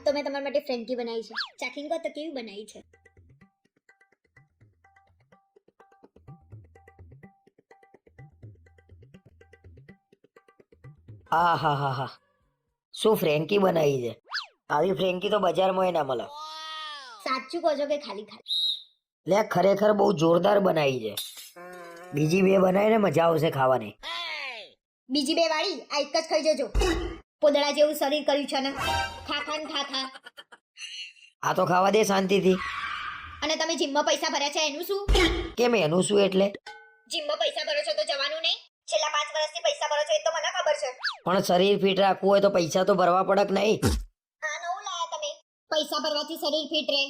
તો મેં તમારા માટે ફ્રેન્કી બનાવી છે, ચાખીને કહો તો કેવી બનાવી છે. હા હા હા હા, શું ફ્રેન્કી બનાવી છે? આવી ફ્રેન્કી તો બજારમાં ના મળે. સાચું કહો છો કે ખાલી ખાલી? લે ખરેખર બહુ જોરદાર બનાવી છે. બીજી બે બનાવીને મજા આવશે ખાવાની. બીજી બે વાળી આ એક જ ખાઈ જજો. પોદળા જેવું શરીર કર્યું છે ને, ખા ખા ને ખા ખા. આ તો ખાવા દે શાંતિથી. અને તમે જીમમાં પૈસા ભર્યા છે એનું શું? કેમ એનું શું એટલે? જીમમાં પૈસા ભરો છો તો જવાનું નહીં? છેલ્લા 5 વર્ષથી પૈસા ભરો છો એ તો મને ખબર છે. પણ શરીર ફિટ રાખવું હોય તો પૈસા તો ભરવા પડે કે નહીં? આ નવું લાયા તમે. પૈસા ભરવાથી શરીર ફિટ રહે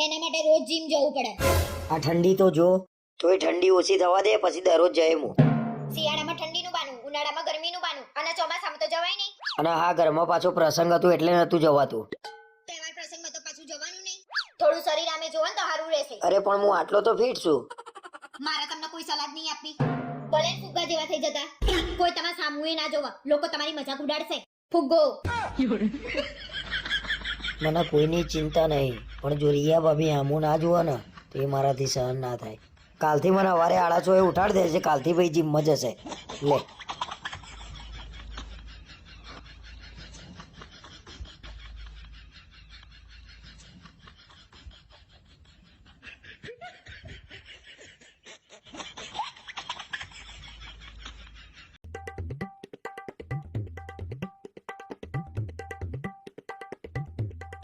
એના માટે રોજ જીમ જવું પડે. આ ઠંડી તો જો, તોય ઠંડી ઓછી થવા દે પછી દરરોજ જાય હું. શિયાળામાં ઠંડીનું બાનું, ઉનાળામાં ગરમીનું બાનું, અને ચોમાસામાં તો જવાય નહીં. અને હા, ઘરમાં પાછો પ્રસંગ હતો એટલે નતું જવાતું. તહેવાર પ્રસંગમાં તો પાછું જવાનું નહીં. થોડું શરીર આમે જોવો ને તો સારું રહેશે. અરે પણ હું આટલો તો ફિટ છું. મારે તમને કોઈ સલાહ નહીં આપવી. ભલે ફુગ્ગા જેવા થઈ જતા, કોઈ તમારા સામુએ ના જોવા, લોકો તમારી મજાક ઉડાડશે. ફુગ્ગો. મને કોઈની ચિંતા નહીં, પણ જો રિયા ભાભી આમું ના જોવા ને તો એ મારાથી સહન ના થાય. કાલથી મને સવારે 6:30 ઉઠાડી દે છે. કાલથી ભાઈ જીમમાં જશે. લે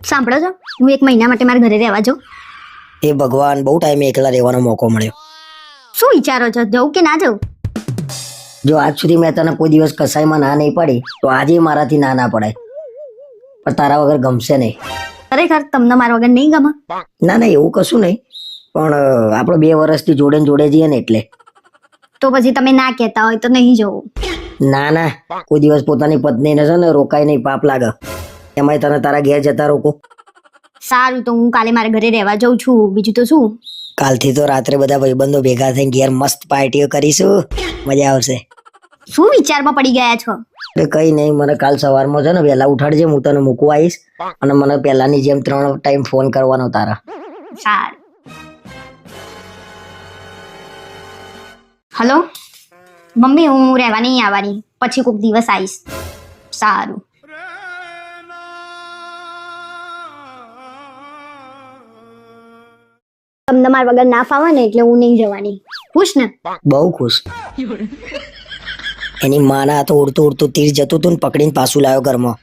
સાંભળો છો, હું 1 મહિના માટે મારા ઘરે રહેવા જાઉં. એ ભગવાન, બહુ ટાઈમે એકલા રહેવાનો મોકો મળ્યો. શું વિચારો છો, જવું કે ના જવું? જો આજ સુધી મેં તને કોઈ દિવસ કસાઈમાં ના નહીં પડી તો આજે મારાથી ના પડાય. પણ તારા વગર ગમશે નહીં. ખરેખર તમને મારા વગર નહીં ગમે? ના ના, એવું કશું નહીં, પણ આપણે 2 વર્ષથી જોડે ને જોડે જઈએ ને એટલે. તો પછી તમે ના કહેતા હોય તો નહીં જવું. ના ના, કોઈ દિવસ પોતાની પત્નીને છે ને રોકાય નહીં, પાપ લાગે. એમાંય તને તારા ઘેર જતા રોકો. સારું, તો હું કાલે મારા ઘરે રહેવા જાઉં છું. બીજું તો શું, કાલથી તો રાત્રે બધા ભાઈબંધો ભેગા થઈને ઘેર મસ્ત પાર્ટીઓ કરીશું. મજા આવશે. શું વિચારમાં પડી ગયા છો? કઈ નહીં, મને કાલ સવારમાં છે ને વહેલા ઉઠાડજે, હું તને મૂકવા આવીશ. અને મને પહેલાની જેમ 3 ટાઈમ ફોન કરવાનો તારા. સારું. હલો મમ્મી, હું રહેવા નહીં આવવાની, પછી કોઈક દિવસ આવીશ. સારું. તમને મારા વગર ના ફાવે ને એટલે હું નહીં જવાની. ખુશ ને? બહુ ખુશ. એની માના તો ઉડતું ઉડતું તીર જતું હતું ને પકડીને પાછું લાવ્યો ઘરમાં.